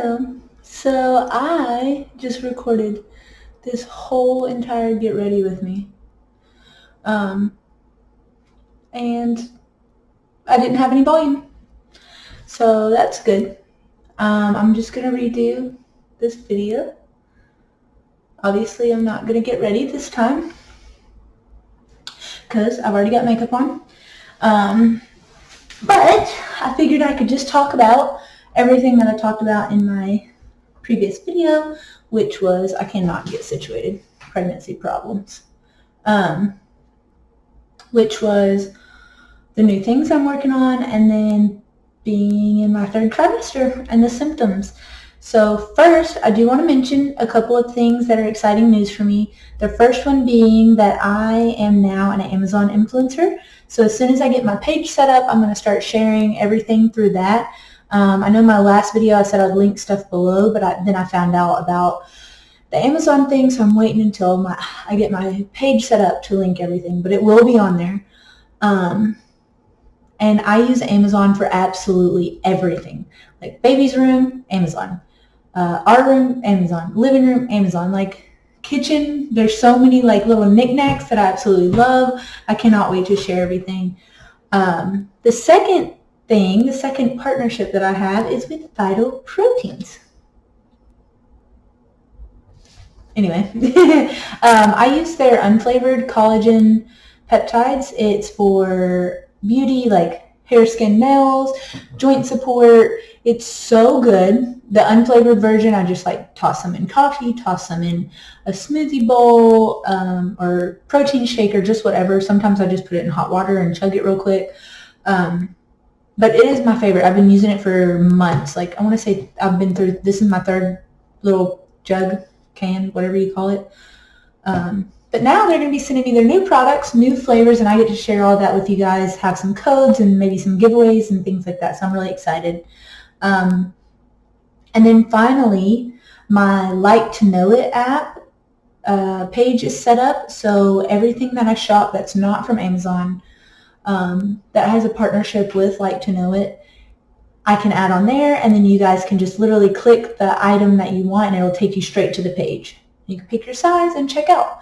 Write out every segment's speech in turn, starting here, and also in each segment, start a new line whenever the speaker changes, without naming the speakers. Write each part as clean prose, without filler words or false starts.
Hello. So I just recorded this whole entire get ready with me. And I didn't have any volume. So that's good. I'm just going to redo this video. Obviously, I'm not going to get ready this time because I've already got makeup on. But I figured I could just talk about everything that I talked about in my previous video, which was I cannot get situated, pregnancy problems, which was the new things I'm working on, and then being in my third trimester and the symptoms. So first, I do want to mention a couple of things that are exciting news for me. The first one being that I am now an Amazon influencer. So as soon as I get my page set up, I'm going to start sharing everything through that. I know my last video I said I'd link stuff below, but then I found out about the Amazon thing, so I'm waiting until I get my page set up to link everything, but it will be on there. And I use Amazon for absolutely everything. Like baby's room, Amazon. Our room, Amazon. Living room, Amazon. Like kitchen, there's so many like little knickknacks that I absolutely love. I cannot wait to share everything. The second partnership that I have is with Vital Proteins. Anyway, I use their unflavored collagen peptides. It's for beauty, like hair, skin, nails, joint support. It's so good. The unflavored version, I just like toss them in coffee, toss them in a smoothie bowl, or protein shake, or just whatever. Sometimes I just put it in hot water and chug it real quick. But it is my favorite. I've been using it for months. Like I want to say this is my third little jug, can, whatever you call it. But now they're going to be sending me their new products, new flavors, and I get to share all that with you guys, have some codes and maybe some giveaways and things like that. So I'm really excited. And then finally, my Like to Know It app page is set up. So everything that I shop that's not from Amazon, that has a partnership with Like to Know It, I can add on there, and then you guys can just literally click the item that you want and it'll take you straight to the page. You can pick your size and check out.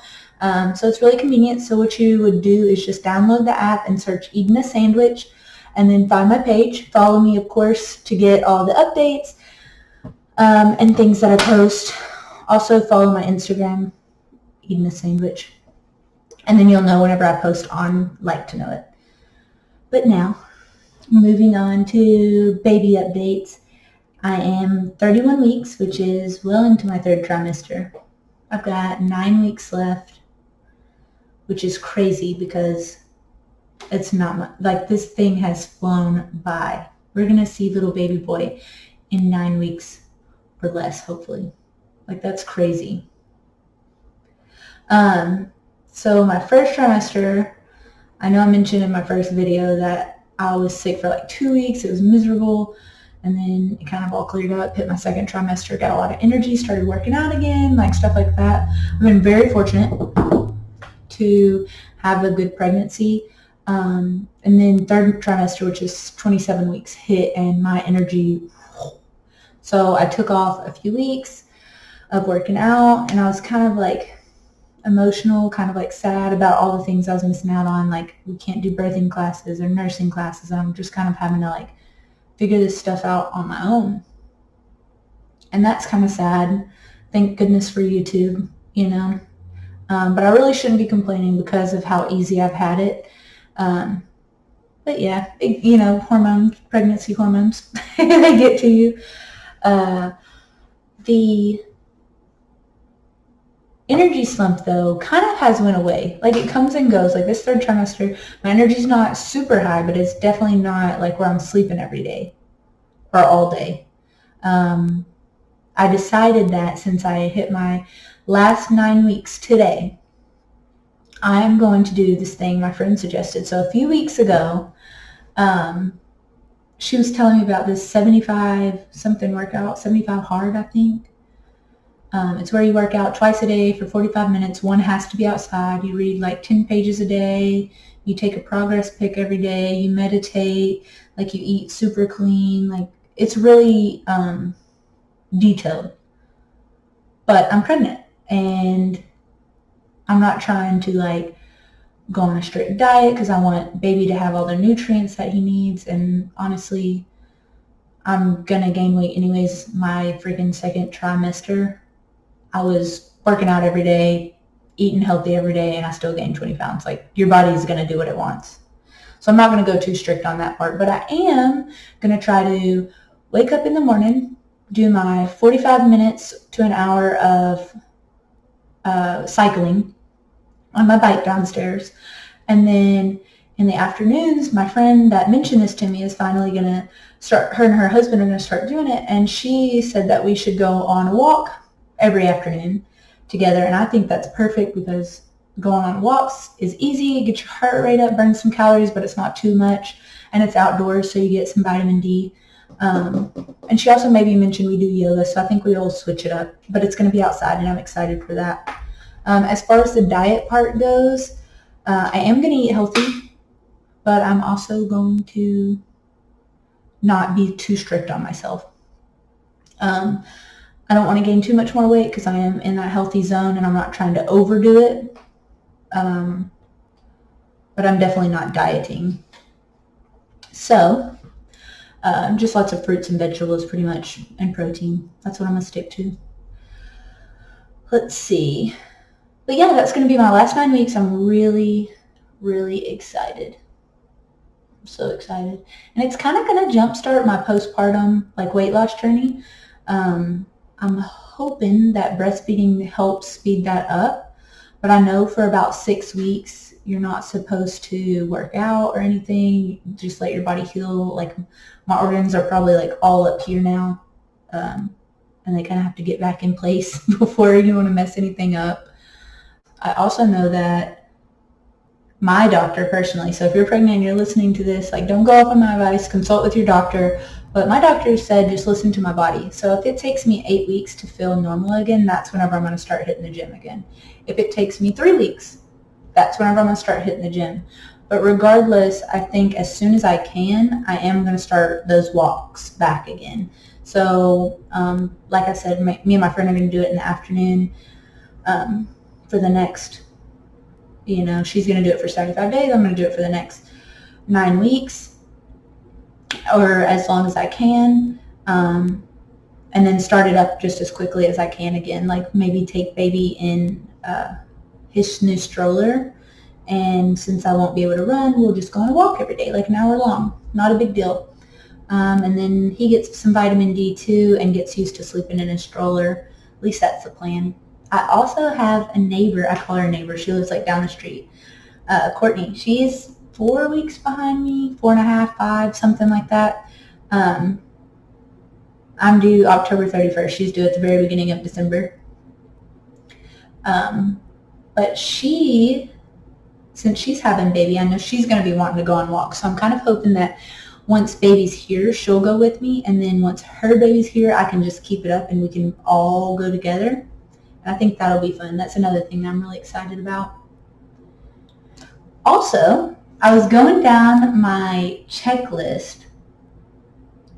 So it's really convenient. So what you would do is just download the app and search Eating a Sandwich, and then find my page. Follow me, of course, to get all the updates and things that I post. Also follow my Instagram, Eating a Sandwich, and then you'll know whenever I post on Like to Know It. But now, moving on to baby updates. I am 31 weeks, which is well into my third trimester. I've got 9 weeks left, which is crazy because it's not like this thing has flown by. We're going to see little baby boy in 9 weeks or less, hopefully. Like that's crazy. So my first trimester, I know I mentioned in my first video that I was sick for like 2 weeks. It was miserable. And then it kind of all cleared up, hit my second trimester, got a lot of energy, started working out again, like stuff like that. I've been very fortunate to have a good pregnancy. And then third trimester, which is 27 weeks, hit, and my energy. So I took off a few weeks of working out, and I was kind of like emotional, kind of like sad about all the things I was missing out on. Like we can't do birthing classes or nursing classes, and I'm just kind of having to like figure this stuff out on my own. And that's kind of sad. Thank goodness for YouTube, you know. But I really shouldn't be complaining because of how easy I've had it. But yeah, you know, hormones, pregnancy hormones, they get to you. The energy slump, though, kind of has went away. Like it comes and goes. Like this third trimester, my energy's not super high, but it's definitely not like where I'm sleeping every day or all day. I decided that since I hit my last 9 weeks today, I'm going to do this thing my friend suggested. So a few weeks ago, she was telling me about this 75 something workout, 75 hard, I think. It's where you work out twice a day for 45 minutes. One has to be outside. You read like 10 pages a day. You take a progress pic every day. You meditate. Like you eat super clean. Like it's really detailed. But I'm pregnant, and I'm not trying to like go on a strict diet because I want baby to have all the nutrients that he needs. And honestly, I'm gonna gain weight anyways. My freaking second trimester, I was working out every day, eating healthy every day, and I still gained 20 pounds. Like, your body's gonna do what it wants. So I'm not gonna go too strict on that part, but I am gonna try to wake up in the morning, do my 45 minutes to an hour of cycling on my bike downstairs. And then in the afternoons, my friend that mentioned this to me is finally going to start, her and her husband are going to start doing it. And she said that we should go on a walk every afternoon together. And I think that's perfect because going on walks is easy. Get your heart rate up, burn some calories, but it's not too much. And it's outdoors, so you get some vitamin D. And she also maybe mentioned we do yoga, so I think we'll switch it up. But it's going to be outside, and I'm excited for that. As far as the diet part goes, I am going to eat healthy, but I'm also going to not be too strict on myself. I don't want to gain too much more weight because I am in that healthy zone, and I'm not trying to overdo it. But I'm definitely not dieting. So, just lots of fruits and vegetables pretty much, and protein. That's what I'm going to stick to. Let's see. But yeah, that's going to be my last 9 weeks. I'm really, really excited. I'm so excited. And it's kind of going to jumpstart my postpartum like weight loss journey. I'm hoping that breastfeeding helps speed that up. But I know for about 6 weeks, you're not supposed to work out or anything. Just let your body heal. Like, my organs are probably like all up here now. And they kind of have to get back in place before you want to mess anything up. I also know that my doctor personally, so if you're pregnant and you're listening to this, like, don't go off on my advice, consult with your doctor. But my doctor said just listen to my body. So if it takes me 8 weeks to feel normal again, that's whenever I'm going to start hitting the gym again. If it takes me 3 weeks, that's whenever I'm going to start hitting the gym. But regardless, I think as soon as I can, I am going to start those walks back again. So like I said, me and my friend are going to do it in the afternoon. For the next, she's going to do it for 75 days. I'm going to do it for the next 9 weeks or as long as I can. And then start it up just as quickly as I can again. Like, maybe take baby in his new stroller. And since I won't be able to run, we'll just go on a walk every day, like an hour long. Not a big deal. And then he gets some vitamin D too and gets used to sleeping in his stroller. At least that's the plan. I also have a neighbor. I call her a neighbor. She lives like down the street. Courtney. She's 4 weeks behind me, 4.5, 5, something like that. I'm due October 31st. She's due at the very beginning of December. But since she's having baby, I know she's going to be wanting to go on walks. So I'm kind of hoping that once baby's here, she'll go with me. And then once her baby's here, I can just keep it up and we can all go together. I think that'll be fun. That's another thing I'm really excited about. Also, I was going down my checklist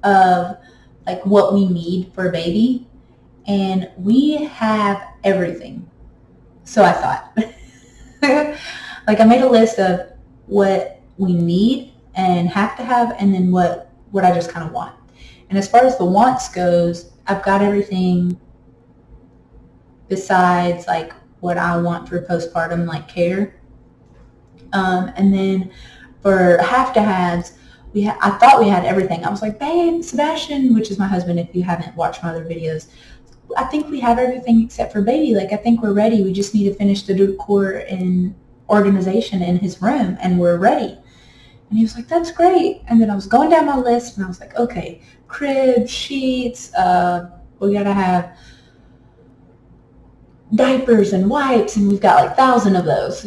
of like what we need for a baby, and we have everything. So I thought, like, I made a list of what we need and have to have, and then what I just kind of want. And as far as the wants goes, I've got everything besides like what I want for postpartum, like care. And then for have to haves, I thought we had everything. I was like, babe, Sebastian, which is my husband, if you haven't watched my other videos, I think we have everything except for baby. Like, I think we're ready. We just need to finish the decor and organization in his room and we're ready. And he was like, that's great. And then I was going down my list and I was like, okay, crib, sheets, we gotta have diapers and wipes, and we've got like 1,000 of those,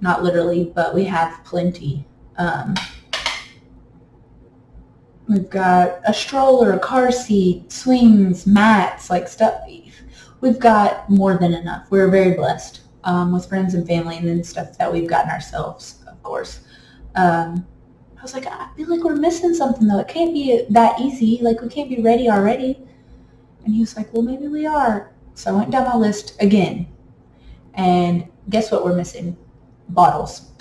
not literally, but we have plenty. We've got a stroller, a car seat, swings, mats, like stuff. We've got more than enough. We're very blessed with friends and family, and then stuff that we've gotten ourselves, of course. I was like, I feel like we're missing something though. It can't be that easy. Like, we can't be ready already. And he was like, well, maybe we are. So I went down my list again. And guess what we're missing? Bottles.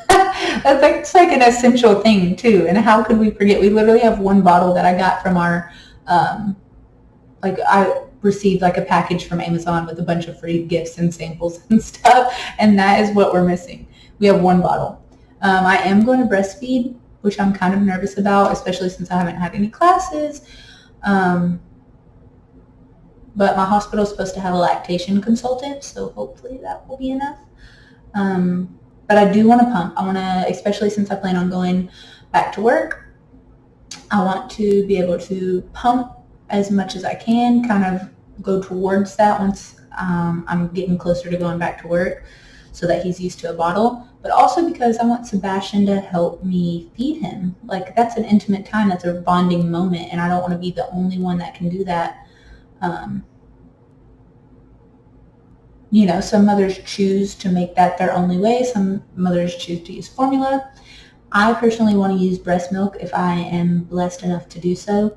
That's like an essential thing too. And how could we forget? We literally have one bottle that I got from our, I received like a package from Amazon with a bunch of free gifts and samples and stuff. And that is what we're missing. We have one bottle. I am going to breastfeed, which I'm kind of nervous about, especially since I haven't had any classes. But my hospital is supposed to have a lactation consultant, so hopefully that will be enough. But I do want to pump. I want to, especially since I plan on going back to work, I want to be able to pump as much as I can, kind of go towards that once I'm getting closer to going back to work so that he's used to a bottle. But also because I want Sebastian to help me feed him. Like, that's an intimate time. That's a bonding moment, and I don't want to be the only one that can do that. Some mothers choose to make that their only way. Some mothers choose to use formula. I personally want to use breast milk if I am blessed enough to do so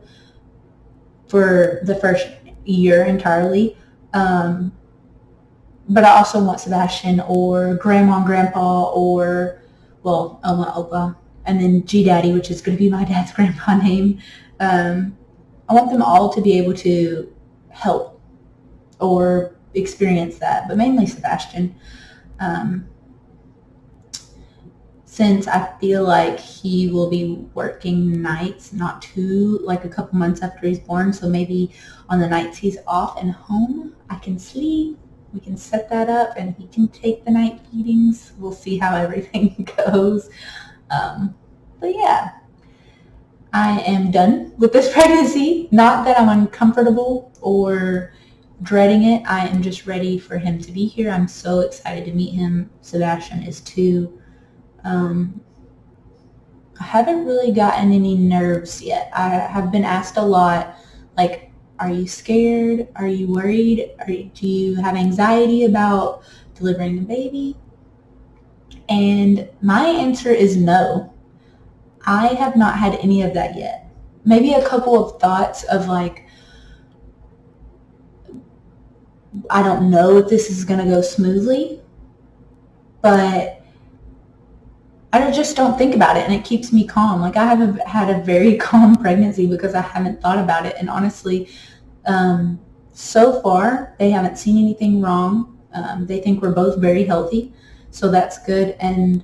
for the first year entirely. But I also want Sebastian or Grandma and Grandpa or, well, Oma, Opa, and then G-Daddy, which is going to be my dad's grandpa name. I want them all to be able to help or experience that, but mainly Sebastian. Since I feel like he will be working nights, not too, like a couple months after he's born, so maybe on the nights he's off and home, I can sleep. We can set that up and he can take the night feedings. We'll see how everything goes. But yeah, I am done with this pregnancy. Not that I'm uncomfortable or dreading it. I am just ready for him to be here. I'm so excited to meet him. Sebastian is too. I haven't really gotten any nerves yet. I have been asked a lot, like, are you scared? Are you worried? Do you have anxiety about delivering the baby? And my answer is no. I have not had any of that yet. Maybe a couple of thoughts of like, I don't know if this is going to go smoothly, but I just don't think about it, and it keeps me calm. Like, I have had a very calm pregnancy because I haven't thought about it. And honestly, so far, they haven't seen anything wrong. They think we're both very healthy, so that's good. And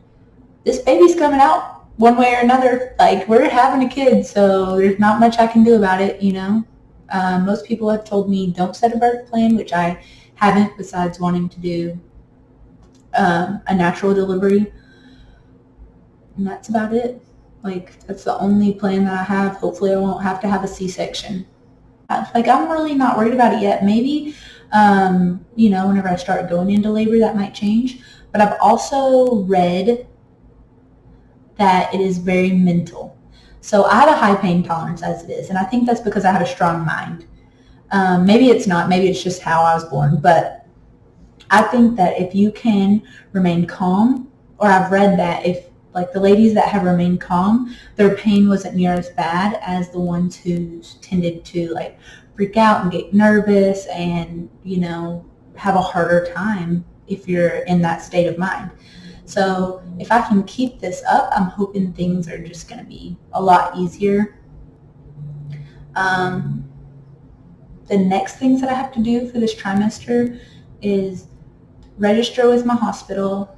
this baby's coming out one way or another. Like, we're having a kid, so there's not much I can do about it, Most people have told me don't set a birth plan, which I haven't, besides wanting to do a natural delivery. And that's about it. Like, that's the only plan that I have. Hopefully I won't have to have a C-section. Like, I'm really not worried about it yet. Maybe, whenever I start going into labor, that might change. But I've also read that it is very mental. So I have a high pain tolerance as it is. And I think that's because I have a strong mind. Maybe it's not. Maybe it's just how I was born. But I think that if you can remain calm, or I've read that if, like, the ladies that have remained calm, their pain wasn't near as bad as the ones who tended to, like, freak out and get nervous and, have a harder time if you're in that state of mind. So if I can keep this up, I'm hoping things are just going to be a lot easier. The next things that I have to do for this trimester is register with my hospital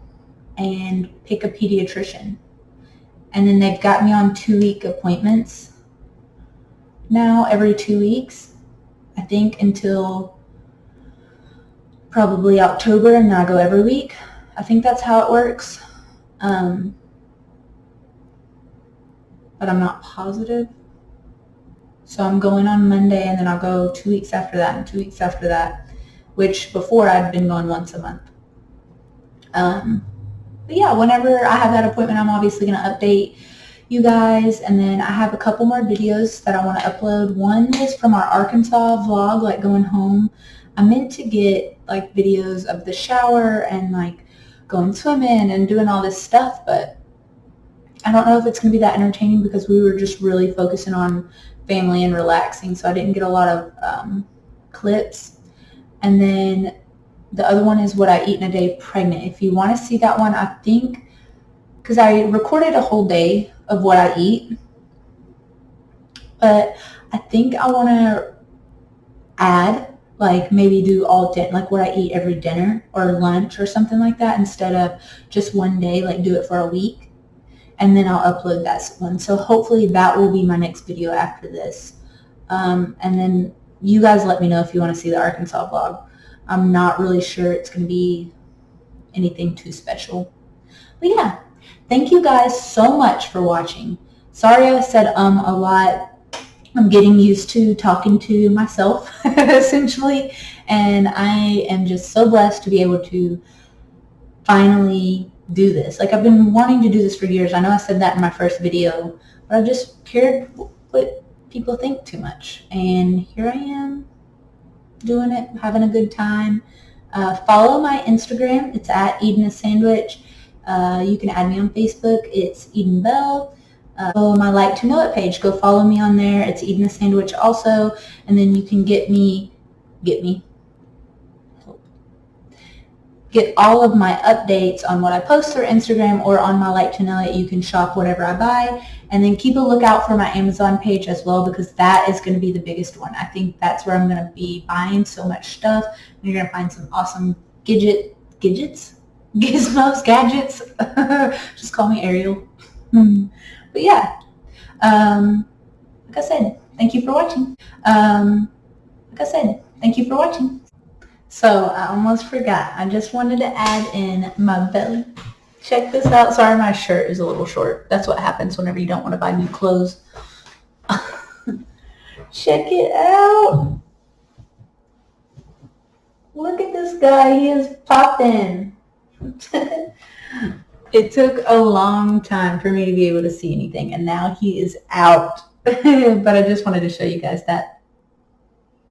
and pick a pediatrician. And then they've got me on 2-week appointments now, every 2 weeks, I think, until probably October, and then I go every week. I think that's how it works. But I'm not positive. So I'm going on Monday, and then I'll go 2 weeks after that, and 2 weeks after that, which before I'd been going once a month. But yeah, whenever I have that appointment, I'm obviously going to update you guys. And then I have a couple more videos that I want to upload. One is from our Arkansas vlog, like going home. I meant to get like videos of the shower and like going swimming and doing all this stuff, but I don't know if it's going to be that entertaining because we were just really focusing on family and relaxing, so I didn't get a lot of clips. And then the other one is what I eat in a day pregnant. If you want to see that one, I think, because I recorded a whole day of what I eat, but I think I want to add, like maybe do all day, like what I eat every dinner or lunch or something like that, instead of just one day, like do it for a week, and then I'll upload that one. So hopefully that will be my next video after this. And then you guys let me know if you want to see the Arkansas vlog. I'm not really sure it's going to be anything too special. But yeah, thank you guys so much for watching. Sorry I said a lot. I'm getting used to talking to myself, essentially, and I am just so blessed to be able to finally do this. Like, I've been wanting to do this for years. I know I said that in my first video, but I just cared what people think too much. And here I am doing it, having a good time. Follow my Instagram. It's at Eating a Sandwich. You can add me on Facebook. It's Eden Bell. My Like to Know It page. Go follow me on there. It's Eating a Sandwich also. And then you can get all of my updates on what I post through Instagram, or on my Like to Know It. You can shop whatever I buy. And then keep a lookout for my Amazon page as well, because that is going to be the biggest one. I think that's where I'm going to be buying so much stuff. And you're going to find some awesome gizmos, gadgets. Just call me Ariel. But yeah, like I said, thank you for watching. So I almost forgot. I just wanted to add in my belly. Check this out. Sorry, my shirt is a little short. That's what happens whenever you don't want to buy new clothes. Check it out. Look at this guy. He is popping. It took a long time for me to be able to see anything, and now he is out. But I just wanted to show you guys that.